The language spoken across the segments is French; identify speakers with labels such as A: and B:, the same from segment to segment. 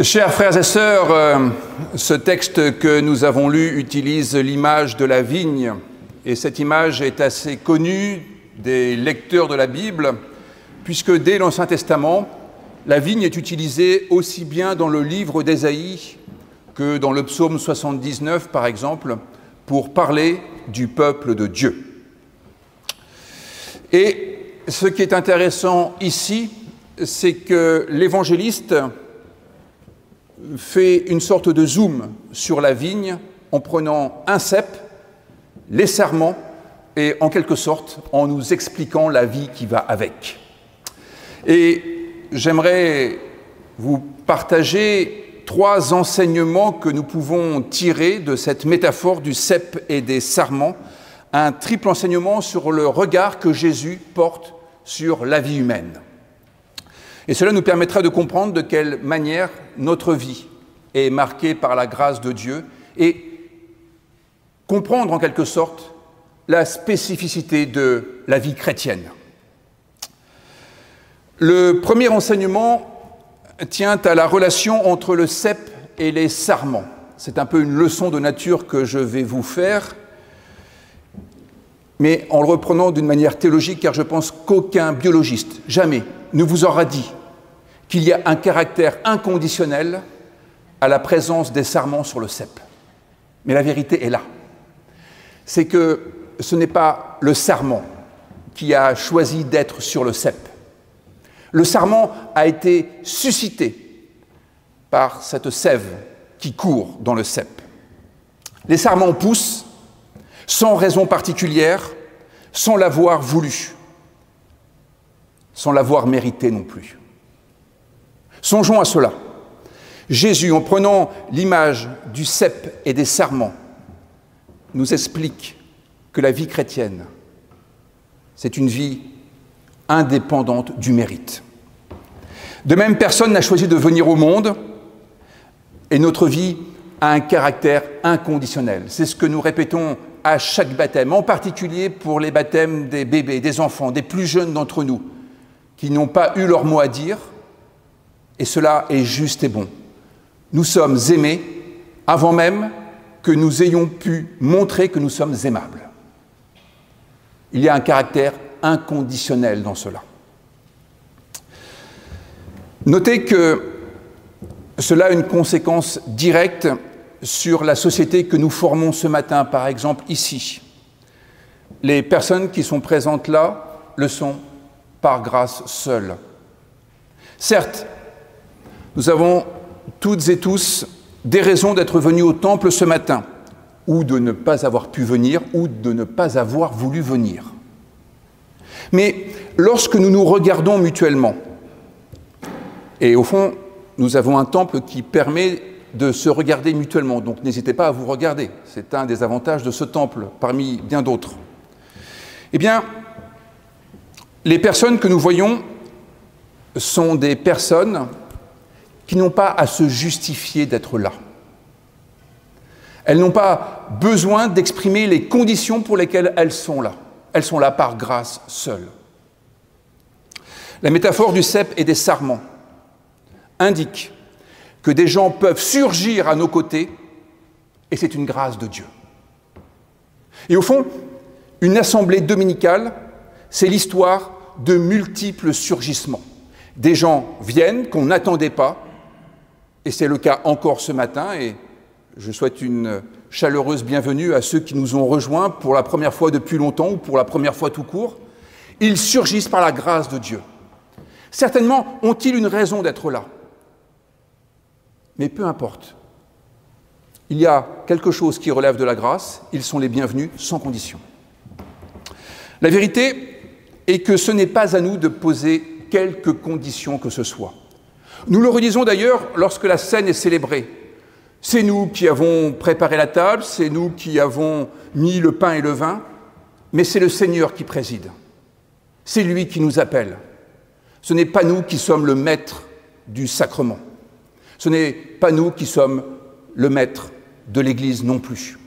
A: Chers frères et sœurs, ce texte que nous avons lu utilise l'image de la vigne, et cette image est assez connue des lecteurs de la Bible, puisque dès l'Ancien Testament, la vigne est utilisée aussi bien dans le livre d'Ésaïe que dans le psaume 79, par exemple, pour parler du peuple de Dieu. Et ce qui est intéressant ici, c'est que l'évangéliste fait une sorte de zoom sur la vigne en prenant un cep, les sarments, et en quelque sorte en nous expliquant la vie qui va avec. Et j'aimerais vous partager 3 enseignements que nous pouvons tirer de cette métaphore du cep et des sarments, un triple enseignement sur le regard que Jésus porte sur la vie humaine. Et cela nous permettra de comprendre de quelle manière notre vie est marquée par la grâce de Dieu et comprendre en quelque sorte la spécificité de la vie chrétienne. Le premier enseignement tient à la relation entre le cep et les sarments. C'est un peu une leçon de nature que je vais vous faire, mais en le reprenant d'une manière théologique, car je pense qu'aucun biologiste, jamais, ne vous aura dit qu'il y a un caractère inconditionnel à la présence des sarments sur le cep. Mais la vérité est là. C'est que ce n'est pas le sarment qui a choisi d'être sur le cep. Le sarment a été suscité par cette sève qui court dans le cep. Les sarments poussent sans raison particulière, sans l'avoir voulu, sans l'avoir mérité non plus. Songeons à cela. Jésus, en prenant l'image du cep et des sarments, nous explique que la vie chrétienne, c'est une vie indépendante du mérite. De même, personne n'a choisi de venir au monde et notre vie a un caractère inconditionnel. C'est ce que nous répétons à chaque baptême, en particulier pour les baptêmes des bébés, des enfants, des plus jeunes d'entre nous, qui n'ont pas eu leur mot à dire. Et cela est juste et bon. Nous sommes aimés avant même que nous ayons pu montrer que nous sommes aimables. Il y a un caractère inconditionnel dans cela. Notez que cela a une conséquence directe sur la société que nous formons ce matin, par exemple ici. Les personnes qui sont présentes là le sont par grâce seule. Certes, nous avons toutes et tous des raisons d'être venus au temple ce matin, ou de ne pas avoir pu venir, ou de ne pas avoir voulu venir. Mais lorsque nous nous regardons mutuellement, et au fond, nous avons un temple qui permet de se regarder mutuellement, donc n'hésitez pas à vous regarder, c'est un des avantages de ce temple, parmi bien d'autres. Eh bien, les personnes que nous voyons sont des personnes qui n'ont pas à se justifier d'être là. Elles n'ont pas besoin d'exprimer les conditions pour lesquelles elles sont là. Elles sont là par grâce seule. La métaphore du cep et des sarments indique que des gens peuvent surgir à nos côtés et c'est une grâce de Dieu. Et au fond, une assemblée dominicale, c'est l'histoire de multiples surgissements. Des gens viennent qu'on n'attendait pas, et c'est le cas encore ce matin, et je souhaite une chaleureuse bienvenue à ceux qui nous ont rejoints pour la première fois depuis longtemps ou pour la première fois tout court. Ils surgissent par la grâce de Dieu. Certainement ont-ils une raison d'être là. Mais peu importe. Il y a quelque chose qui relève de la grâce, ils sont les bienvenus sans condition. La vérité est que ce n'est pas à nous de poser quelque condition que ce soit. Nous le redisons d'ailleurs lorsque la scène est célébrée. C'est nous qui avons préparé la table, c'est nous qui avons mis le pain et le vin, mais c'est le Seigneur qui préside. C'est lui qui nous appelle. Ce n'est pas nous qui sommes le maître du sacrement. Ce n'est pas nous qui sommes le maître de l'Église non plus.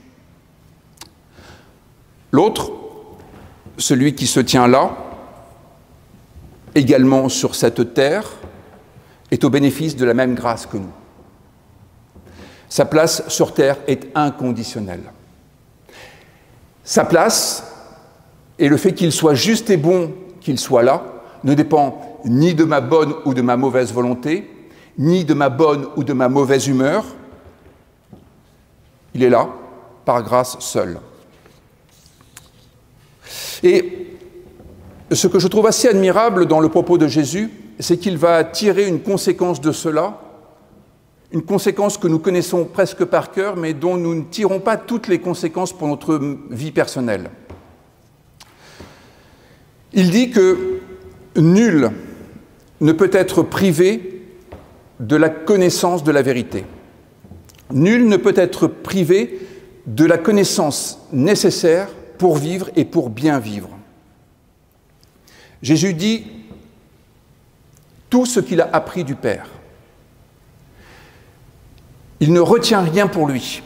A: L'autre, celui qui se tient là, également sur cette terre, est au bénéfice de la même grâce que nous. Sa place sur terre est inconditionnelle. Sa place et le fait qu'il soit juste et bon qu'il soit là ne dépend ni de ma bonne ou de ma mauvaise volonté, ni de ma bonne ou de ma mauvaise humeur. Il est là, par grâce seule. Et ce que je trouve assez admirable dans le propos de Jésus, c'est qu'il va tirer une conséquence de cela, une conséquence que nous connaissons presque par cœur, mais dont nous ne tirons pas toutes les conséquences pour notre vie personnelle. Il dit que nul ne peut être privé de la connaissance de la vérité. Nul ne peut être privé de la connaissance nécessaire pour vivre et pour bien vivre. Jésus dit tout ce qu'il a appris du Père. Il ne retient rien pour lui.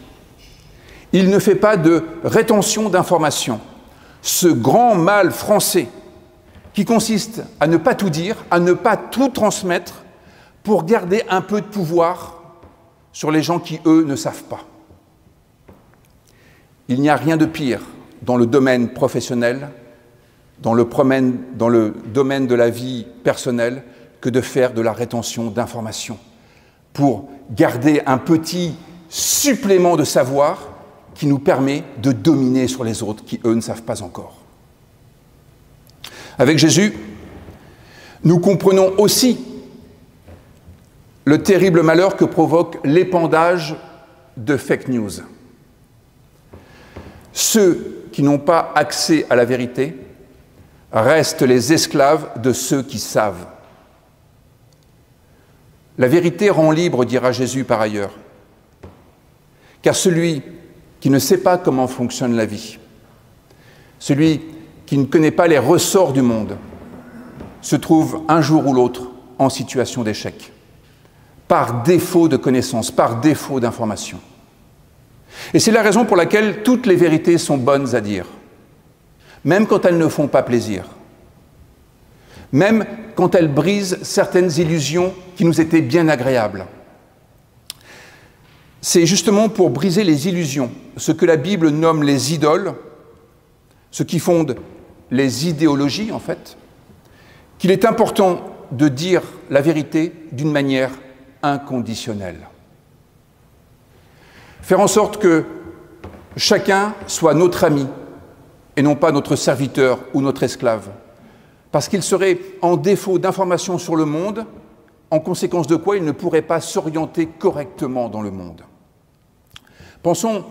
A: Il ne fait pas de rétention d'informations. Ce grand mal français qui consiste à ne pas tout dire, à ne pas tout transmettre pour garder un peu de pouvoir sur les gens qui, eux, ne savent pas. Il n'y a rien de pire dans le domaine professionnel, dans le domaine de la vie personnelle, que de faire de la rétention d'informations pour garder un petit supplément de savoir qui nous permet de dominer sur les autres qui, eux, ne savent pas encore. Avec Jésus, nous comprenons aussi le terrible malheur que provoque l'épandage de fake news. Ceux qui n'ont pas accès à la vérité restent les esclaves de ceux qui savent. La vérité rend libre, dira Jésus par ailleurs, car celui qui ne sait pas comment fonctionne la vie, celui qui ne connaît pas les ressorts du monde, se trouve un jour ou l'autre en situation d'échec, par défaut de connaissances, par défaut d'information. Et c'est la raison pour laquelle toutes les vérités sont bonnes à dire, même quand elles ne font pas plaisir, même quand elles brisent certaines illusions qui nous étaient bien agréables. C'est justement pour briser les illusions, ce que la Bible nomme les idoles, ce qui fonde les idéologies en fait, qu'il est important de dire la vérité d'une manière inconditionnelle. Faire en sorte que chacun soit notre ami et non pas notre serviteur ou notre esclave, parce qu'il serait en défaut d'informations sur le monde, en conséquence de quoi il ne pourrait pas s'orienter correctement dans le monde. Pensons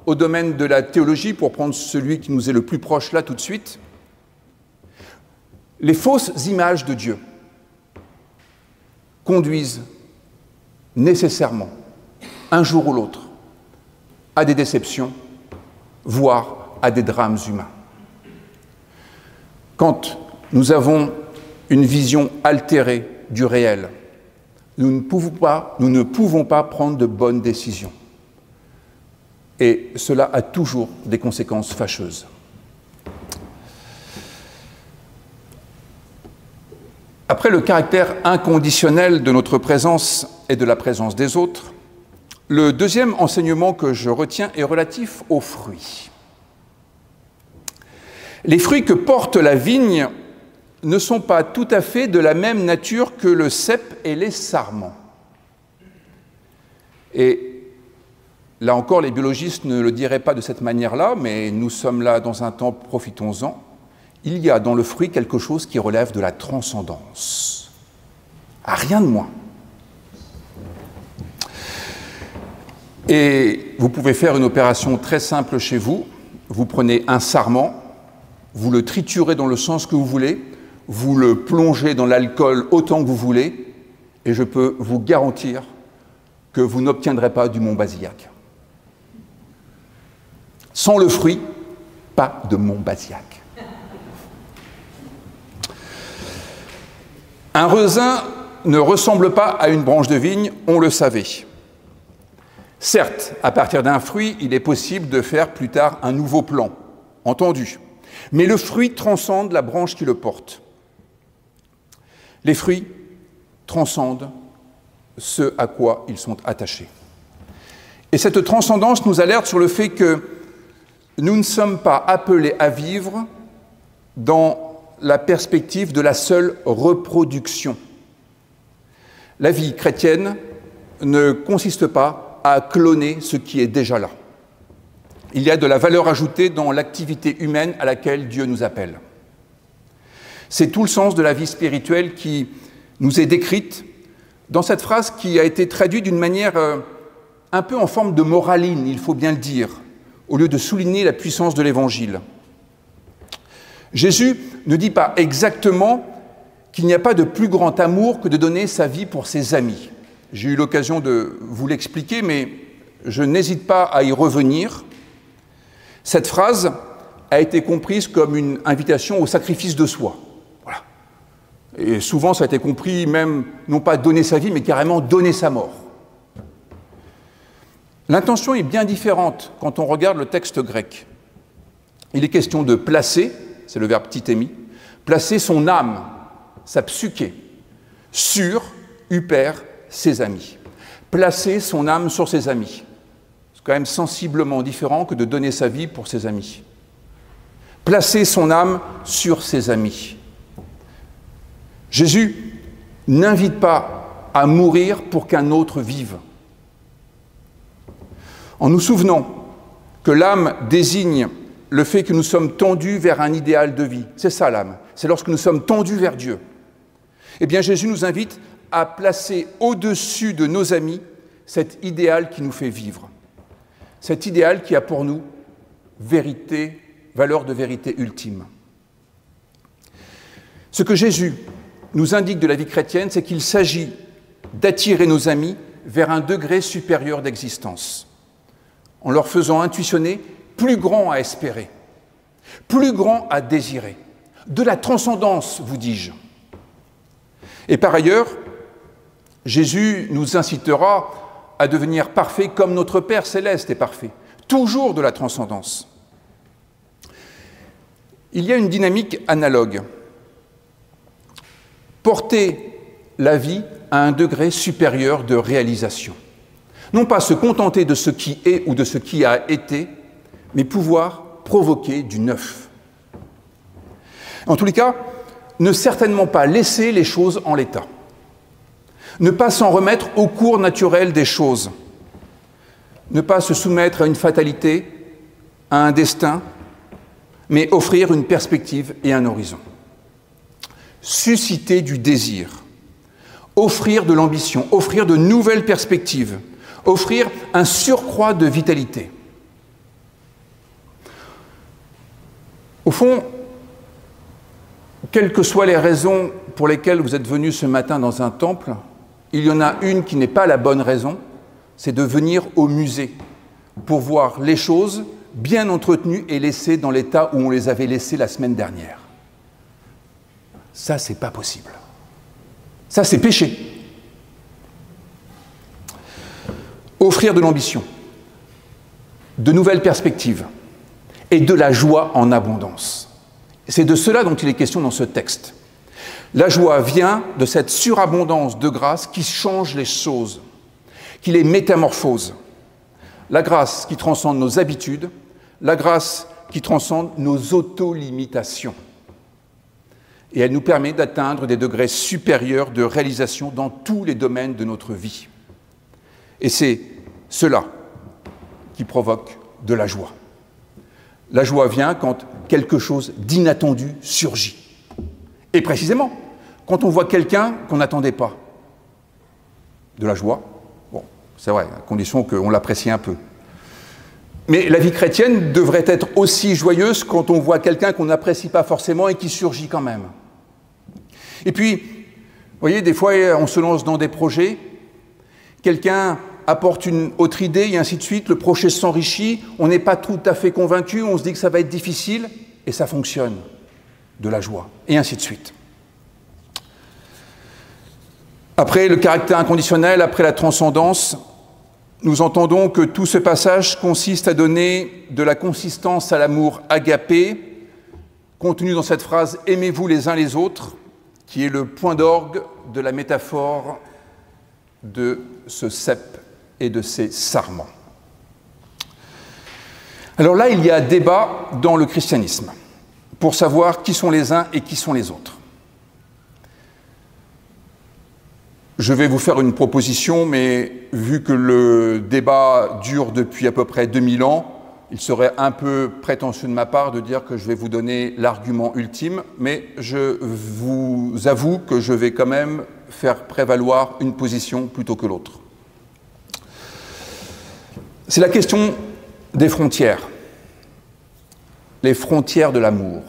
A: au domaine de la théologie, pour prendre celui qui nous est le plus proche là tout de suite. Les fausses images de Dieu conduisent nécessairement, un jour ou l'autre, à des déceptions, voire à des drames humains. Quand nous avons une vision altérée du réel, nous ne pouvons pas prendre de bonnes décisions. Et cela a toujours des conséquences fâcheuses. Après le caractère inconditionnel de notre présence et de la présence des autres, le deuxième enseignement que je retiens est relatif aux fruits. Les fruits que porte la vigne ne sont pas tout à fait de la même nature que le cep et les sarments. Et là encore, les biologistes ne le diraient pas de cette manière-là, mais nous sommes là dans un temps, profitons-en. Il y a dans le fruit quelque chose qui relève de la transcendance. À rien de moins. Et vous pouvez faire une opération très simple chez vous. Vous prenez un sarment, vous le triturez dans le sens que vous voulez, vous le plongez dans l'alcool autant que vous voulez, et je peux vous garantir que vous n'obtiendrez pas du Montbazillac. Sans le fruit, pas de Montbazillac. Un raisin ne ressemble pas à une branche de vigne, on le savait. Certes, à partir d'un fruit, il est possible de faire plus tard un nouveau plant, entendu. Mais le fruit transcende la branche qui le porte. Les fruits transcendent ce à quoi ils sont attachés. Et cette transcendance nous alerte sur le fait que nous ne sommes pas appelés à vivre dans la perspective de la seule reproduction. La vie chrétienne ne consiste pas à cloner ce qui est déjà là. Il y a de la valeur ajoutée dans l'activité humaine à laquelle Dieu nous appelle. C'est tout le sens de la vie spirituelle qui nous est décrite dans cette phrase qui a été traduite d'une manière un peu en forme de moraline, il faut bien le dire, au lieu de souligner la puissance de l'Évangile. Jésus ne dit pas exactement qu'il n'y a pas de plus grand amour que de donner sa vie pour ses amis. J'ai eu l'occasion de vous l'expliquer, mais je n'hésite pas à y revenir. Cette phrase a été comprise comme une invitation au sacrifice de soi. Voilà. Et souvent, ça a été compris même, non pas donner sa vie, mais carrément donner sa mort. L'intention est bien différente quand on regarde le texte grec. Il est question de placer, c'est le verbe titémi, placer son âme, sa psyché, sur, huper, ses amis. Placer son âme sur ses amis. C'est quand même sensiblement différent que de donner sa vie pour ses amis. Placer son âme sur ses amis. Jésus n'invite pas à mourir pour qu'un autre vive. En nous souvenant que l'âme désigne le fait que nous sommes tendus vers un idéal de vie. C'est ça l'âme. C'est lorsque nous sommes tendus vers Dieu. Eh bien, Jésus nous invite à placer au-dessus de nos amis cet idéal qui nous fait vivre. Cet idéal qui a pour nous vérité, valeur de vérité ultime. Ce que Jésus nous indique de la vie chrétienne, c'est qu'il s'agit d'attirer nos amis vers un degré supérieur d'existence, en leur faisant intuitionner plus grand à espérer, plus grand à désirer, de la transcendance, vous dis-je. Et par ailleurs, Jésus nous incitera à devenir parfaits comme notre Père céleste est parfait, toujours de la transcendance. Il y a une dynamique analogue. Porter la vie à un degré supérieur de réalisation. Non pas se contenter de ce qui est ou de ce qui a été, mais pouvoir provoquer du neuf. En tous les cas, ne certainement pas laisser les choses en l'état. Ne pas s'en remettre au cours naturel des choses. Ne pas se soumettre à une fatalité, à un destin, mais offrir une perspective et un horizon. Susciter du désir, offrir de l'ambition, offrir de nouvelles perspectives, offrir un surcroît de vitalité. Au fond, quelles que soient les raisons pour lesquelles vous êtes venus ce matin dans un temple, il y en a une qui n'est pas la bonne raison, c'est de venir au musée pour voir les choses bien entretenues et laissées dans l'état où on les avait laissées la semaine dernière. Ça, c'est pas possible. Ça, c'est péché. Offrir de l'ambition, de nouvelles perspectives et de la joie en abondance. C'est de cela dont il est question dans ce texte. La joie vient de cette surabondance de grâce qui change les choses, qui les métamorphose. La grâce qui transcende nos habitudes, la grâce qui transcende nos auto-limitations. Et elle nous permet d'atteindre des degrés supérieurs de réalisation dans tous les domaines de notre vie. Et c'est cela qui provoque de la joie. La joie vient quand quelque chose d'inattendu surgit. Et précisément, quand on voit quelqu'un qu'on n'attendait pas. De la joie, bon, c'est vrai, à condition qu'on l'apprécie un peu. Mais la vie chrétienne devrait être aussi joyeuse quand on voit quelqu'un qu'on n'apprécie pas forcément et qui surgit quand même. Et puis, vous voyez, des fois, on se lance dans des projets, quelqu'un apporte une autre idée et ainsi de suite, le projet s'enrichit, on n'est pas tout à fait convaincu, on se dit que ça va être difficile, et ça fonctionne, de la joie, et ainsi de suite. Après le caractère inconditionnel, après la transcendance, nous entendons que tout ce passage consiste à donner de la consistance à l'amour agapé, contenu dans cette phrase « aimez-vous les uns les autres », qui est le point d'orgue de la métaphore de ce cep et de ses sarments. Alors là, il y a débat dans le christianisme pour savoir qui sont les uns et qui sont les autres. Je vais vous faire une proposition, mais vu que le débat dure depuis à peu près 2000 ans, il serait un peu prétentieux de ma part de dire que je vais vous donner l'argument ultime, mais je vous avoue que je vais quand même faire prévaloir une position plutôt que l'autre. C'est la question des frontières, les frontières de l'amour.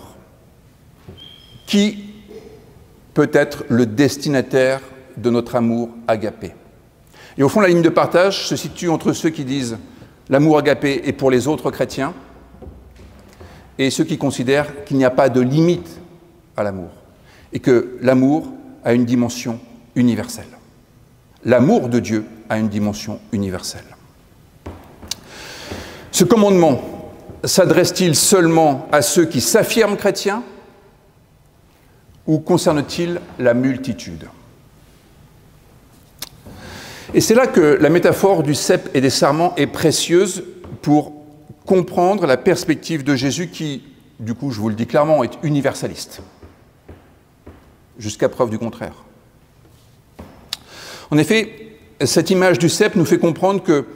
A: Qui peut être le destinataire de notre amour agapé? Et au fond, la ligne de partage se situe entre ceux qui disent l'amour agapé est pour les autres chrétiens et ceux qui considèrent qu'il n'y a pas de limite à l'amour et que l'amour a une dimension universelle. L'amour de Dieu a une dimension universelle. Ce commandement s'adresse-t-il seulement à ceux qui s'affirment chrétiens ou concerne-t-il la multitude? Et c'est là que la métaphore du cep et des sarments est précieuse pour comprendre la perspective de Jésus qui, du coup, je vous le dis clairement, est universaliste, jusqu'à preuve du contraire. En effet, cette image du cep nous fait comprendre que,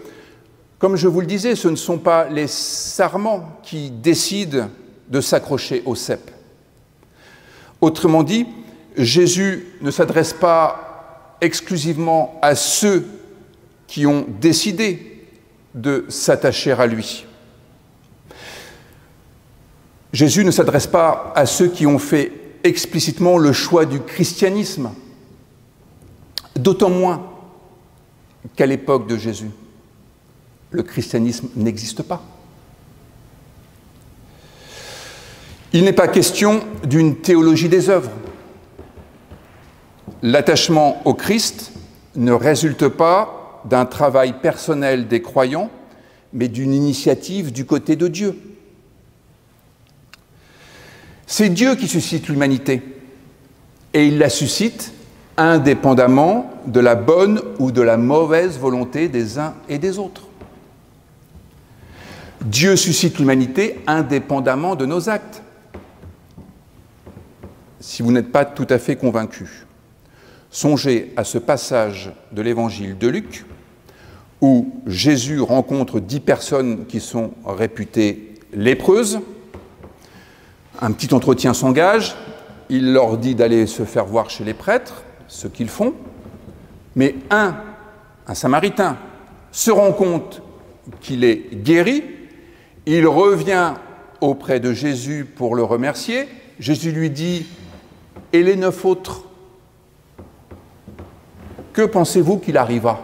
A: comme je vous le disais, ce ne sont pas les sarments qui décident de s'accrocher au cep. Autrement dit, Jésus ne s'adresse pas exclusivement à ceux qui ont décidé de s'attacher à lui. Jésus ne s'adresse pas à ceux qui ont fait explicitement le choix du christianisme, d'autant moins qu'à l'époque de Jésus, le christianisme n'existe pas. Il n'est pas question d'une théologie des œuvres. L'attachement au Christ ne résulte pas d'un travail personnel des croyants, mais d'une initiative du côté de Dieu. C'est Dieu qui suscite l'humanité, et il la suscite indépendamment de la bonne ou de la mauvaise volonté des uns et des autres. Dieu suscite l'humanité indépendamment de nos actes. Si vous n'êtes pas tout à fait convaincu, songez à ce passage de l'évangile de Luc où Jésus rencontre 10 personnes qui sont réputées lépreuses. Un petit entretien s'engage, il leur dit d'aller se faire voir chez les prêtres, ce qu'ils font, mais un Samaritain, se rend compte qu'il est guéri, il revient auprès de Jésus pour le remercier, Jésus lui dit « Et les 9 autres, que pensez-vous qu'il arriva ?»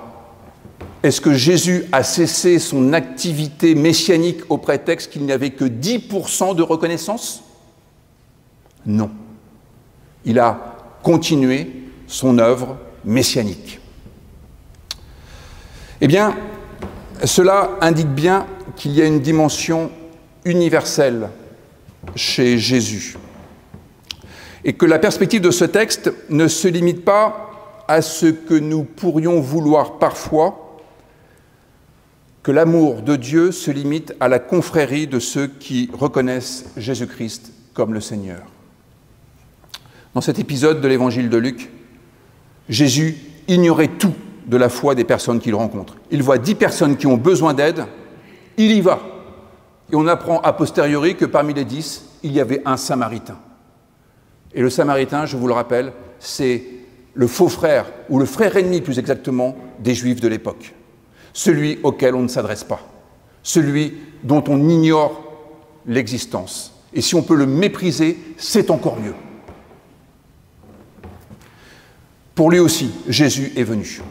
A: Est-ce que Jésus a cessé son activité messianique au prétexte qu'il n'y avait que 10% de reconnaissance? Non. Il a continué son œuvre messianique. Eh bien, cela indique bien qu'il y a une dimension universelle chez Jésus. Et que la perspective de ce texte ne se limite pas à ce que nous pourrions vouloir parfois, que l'amour de Dieu se limite à la confrérie de ceux qui reconnaissent Jésus-Christ comme le Seigneur. Dans cet épisode de l'évangile de Luc, Jésus ignorait tout de la foi des personnes qu'il rencontre. Il voit 10 personnes qui ont besoin d'aide, il y va. Et on apprend a posteriori que parmi les 10, il y avait un Samaritain. Et le Samaritain, je vous le rappelle, c'est le faux frère, ou le frère ennemi plus exactement, des Juifs de l'époque. Celui auquel on ne s'adresse pas. Celui dont on ignore l'existence. Et si on peut le mépriser, c'est encore mieux. Pour lui aussi, Jésus est venu.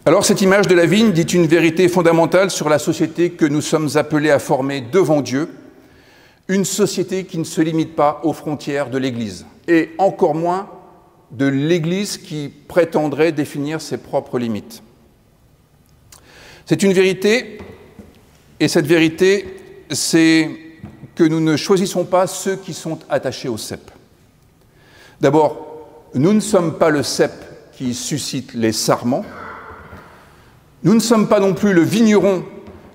A: Alors cette image de la vigne dit une vérité fondamentale sur la société que nous sommes appelés à former devant Dieu, une société qui ne se limite pas aux frontières de l'Église, et encore moins de l'Église qui prétendrait définir ses propres limites. C'est une vérité, et cette vérité, c'est que nous ne choisissons pas ceux qui sont attachés au cep. D'abord, nous ne sommes pas le cep qui suscite les sarments. Nous ne sommes pas non plus le vigneron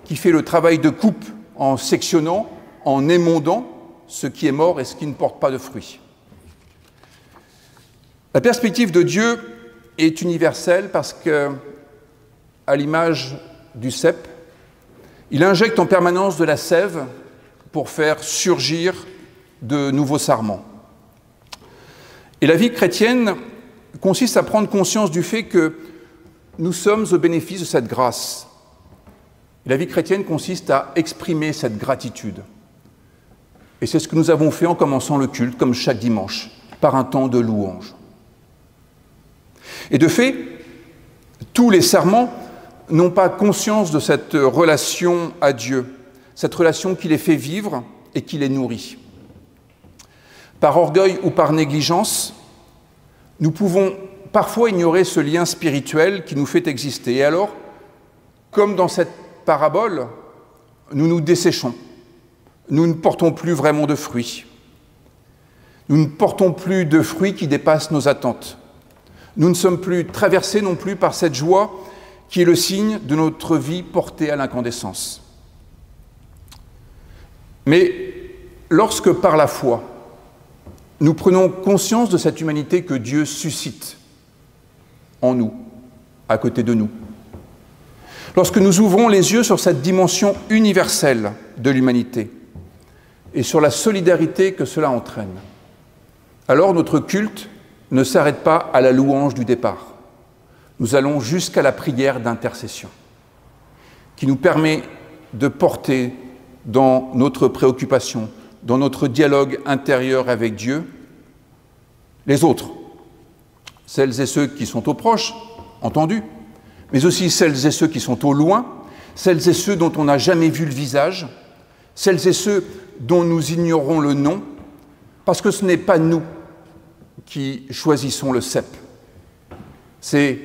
A: qui fait le travail de coupe en sectionnant, en émondant ce qui est mort et ce qui ne porte pas de fruits. La perspective de Dieu est universelle parce que, à l'image du cep, il injecte en permanence de la sève pour faire surgir de nouveaux sarments. Et la vie chrétienne consiste à prendre conscience du fait que nous sommes au bénéfice de cette grâce. Et la vie chrétienne consiste à exprimer cette gratitude. Et c'est ce que nous avons fait en commençant le culte, comme chaque dimanche, par un temps de louange. Et de fait, tous les serments n'ont pas conscience de cette relation à Dieu, cette relation qui les fait vivre et qui les nourrit. Par orgueil ou par négligence, nous pouvons parfois ignorer ce lien spirituel qui nous fait exister. Et alors, comme dans cette parabole, nous nous desséchons. Nous ne portons plus vraiment de fruits. Nous ne portons plus de fruits qui dépassent nos attentes. Nous ne sommes plus traversés non plus par cette joie qui est le signe de notre vie portée à l'incandescence. Mais lorsque par la foi, nous prenons conscience de cette humanité que Dieu suscite en nous, à côté de nous, lorsque nous ouvrons les yeux sur cette dimension universelle de l'humanité et sur la solidarité que cela entraîne, alors notre culte ne s'arrête pas à la louange du départ. Nous allons jusqu'à la prière d'intercession, qui nous permet de porter dans notre préoccupation, dans notre dialogue intérieur avec Dieu, les autres, celles et ceux qui sont au proche, entendus, mais aussi celles et ceux qui sont au loin, celles et ceux dont on n'a jamais vu le visage, celles et ceux dont nous ignorons le nom, parce que ce n'est pas nous qui choisissons le cep, c'est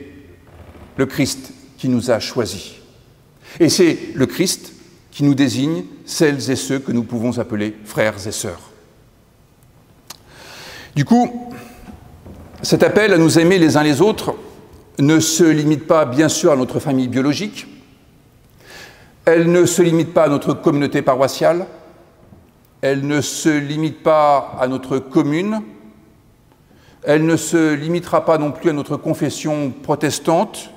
A: le Christ qui nous a choisis. Et c'est le Christ qui nous désigne celles et ceux que nous pouvons appeler frères et sœurs. Du coup, cet appel à nous aimer les uns les autres ne se limite pas, bien sûr, à notre famille biologique. Elle ne se limite pas à notre communauté paroissiale. Elle ne se limite pas à notre commune. Elle ne se limitera pas non plus à notre confession protestante,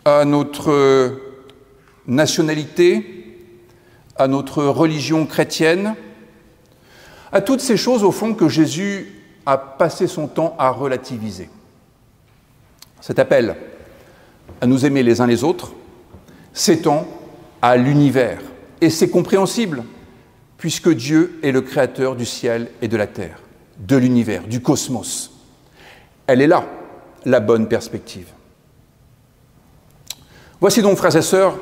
A: à notre nationalité, à notre religion chrétienne, à toutes ces choses, au fond, que Jésus a passé son temps à relativiser. Cet appel à nous aimer les uns les autres s'étend à l'univers. Et c'est compréhensible, puisque Dieu est le créateur du ciel et de la terre, de l'univers, du cosmos. Elle est là, la bonne perspective. Voici donc, frères et sœurs,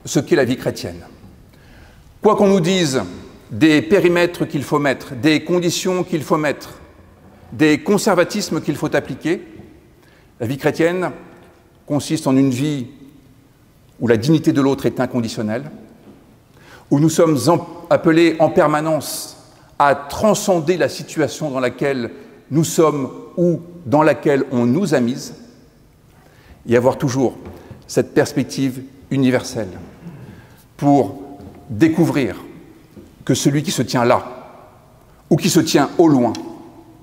A: ce qu'est la vie chrétienne. Quoi qu'on nous dise des périmètres qu'il faut mettre, des conditions qu'il faut mettre, des conservatismes qu'il faut appliquer, la vie chrétienne consiste en une vie où la dignité de l'autre est inconditionnelle, où nous sommes appelés en permanence à transcender la situation dans laquelle nous sommes ou dans laquelle on nous a mises, et avoir toujours cette perspective universelle pour découvrir que celui qui se tient là ou qui se tient au loin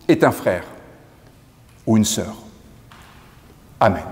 A: est un frère ou une sœur. Amen.